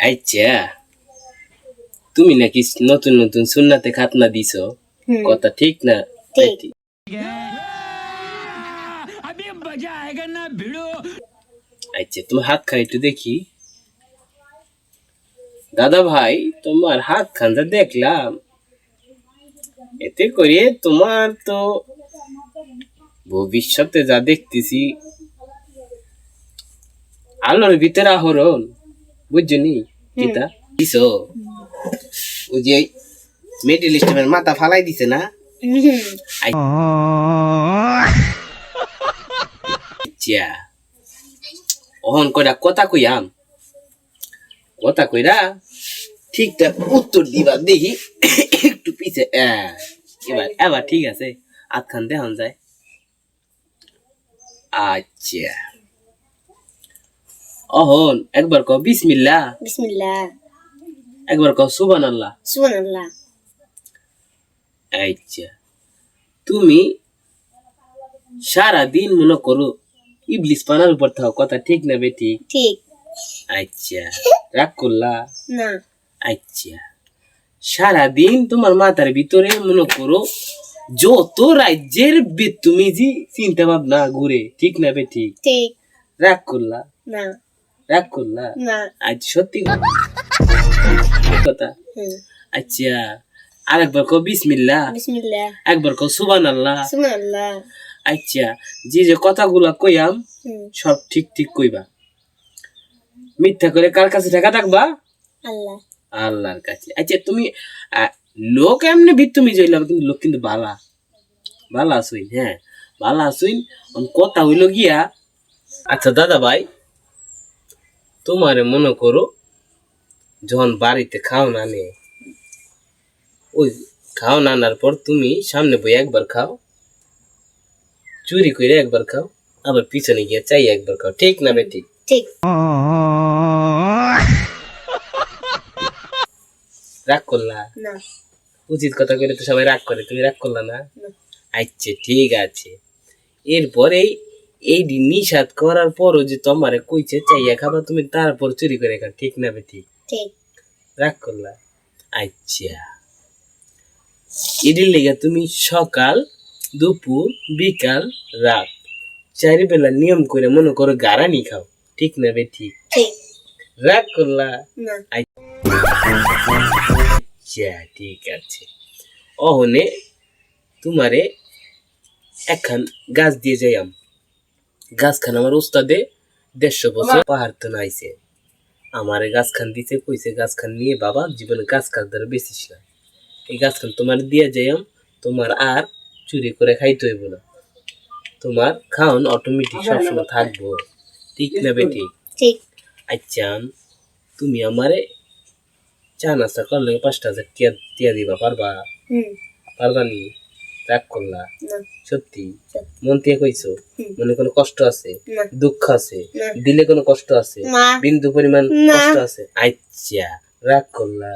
আচ্ছা তুমি নাকি নতুন নতুন সুন্নাতে খাতনা দিছো, কথা ঠিক না? ঠিক। আচ্ছা তোমার হাত খান একটু দেখি। দাদা ভাই তোমার হাত খানটা দেখলাম, এতে করে তোমার তো ভবিষ্যতে যা দেখতেছি আলোর ভিতরে আহরণ, বুঝছনি কিতা দিছো? ওই যে মিডল ইস্টের মাথা ফালাই দিছে না? আচ্ছা অহন কইরা কথা কইয়াম, কথা কইরা ঠিকঠাক উত্তর দিবা দেখি। একটু পিছে এবার এবার ঠিক আছে, আধখান দেখান যায়। আচ্ছা অহন একবার কও বিসমিল্লাহ, বিসমিল্লাহ, একবার কও সুবহানাল্লাহ। সুবহানাল্লাহ। আচ্ছা তুমি সারা দিন মনে করো ইবলিস পানার উপর থাও, কথা ঠিক না বেটি? ঠিক। আচ্ছা রাগ করলা না। আচ্ছা সারাদিন তোমার মাথার ভিতরে মনে করো যত রাজ্যের তুমি যে চিন্তা ভাবনা ঘুরে, ঠিক না বেটি? ঠিক। রাগ করলা না। রাগ করলা না। আজ সত্যি কথা। আচ্ছা আরেকবার কও বিসমিল্লাহ, বিসমিল্লাহ, একবার কও সুবহানাল্লাহ। সুবহানাল্লাহ। আচ্ছা যে যে কথাগুলা কইয়াম সব ঠিক ঠিক কইবা, মিথ্যা করে কার কাছে টাকা থাকবা? আল্লাহ, আল্লাহর কাছে। আচ্ছা তুমি লোক এমনি তুমি যাইলাম, কিন্তু লোক কিন্তু বালা বালা আসুন, হ্যাঁ বালা আসুন। কথা হইল গিয়া, আচ্ছা দাদা ভাই তোমারে মনে করো যখন বাড়িতে খাও না নে, ওই খাও না আনার পর তুমি সামনে বই একবার খাও, চুরি করে একবার খাও, আবার পিছনে গিয়ে চাই একবার খাও, ঠিক না বেটি? ঠিক। রাগ করলা না। উচিত কথা কইলে তো সবাই রাগ করে, তুমি রাগ করলা না? আচ্ছা ঠিক আছে। এরপরে এই নিষাদ করার পরও যে তোমারে কইছে চাইয়া খাবা, তুমি তারপর চুরি করে খাও, ঠিক না বেটি? ঠিক। রাগ করলা? আচ্ছা এটির লেগে তুমি সকাল দুপুর বিকাল রাত 4 বেলা নিয়ম করে মনে করো গারানি খাও, ঠিক না বেটি? ঠিক। রাগ করলা? না। আচ্ছা ঠিক আছে। অহনে তোমারে একখান গাছ দিয়ে যাইয়াম, গাছ খান আমার উস্তাদে 150 বছর পাহাড় তো নাইছে, আমারে গাছ খান দিছে, কইছে গাছ খান নিয়ে বাবা জীবনে গাছ কাছ ধরে বেশিস না, এই গাছ খান তোমার দিয়ে যাইয়াম, তোমার আর চুরি করে খাইতে হইব না, তোমার খাওন অটোমেটিক সবসময় থাকবো, ঠিক না বেটি? ঠিক। আচ্ছা তুমি আমারে চা নাস্তা করলে 5,000 টিয়া দিবা, পারবা? পারবা নি? রাগ করলা? সত্যি মন থেকে কইছো? মনে কোনো কষ্ট আছে, দুঃখ আছে, দিলে কোনো কষ্ট আছে, বিন্দু পরিমাণ কষ্ট আছে? আচ্ছা রাগ করলা?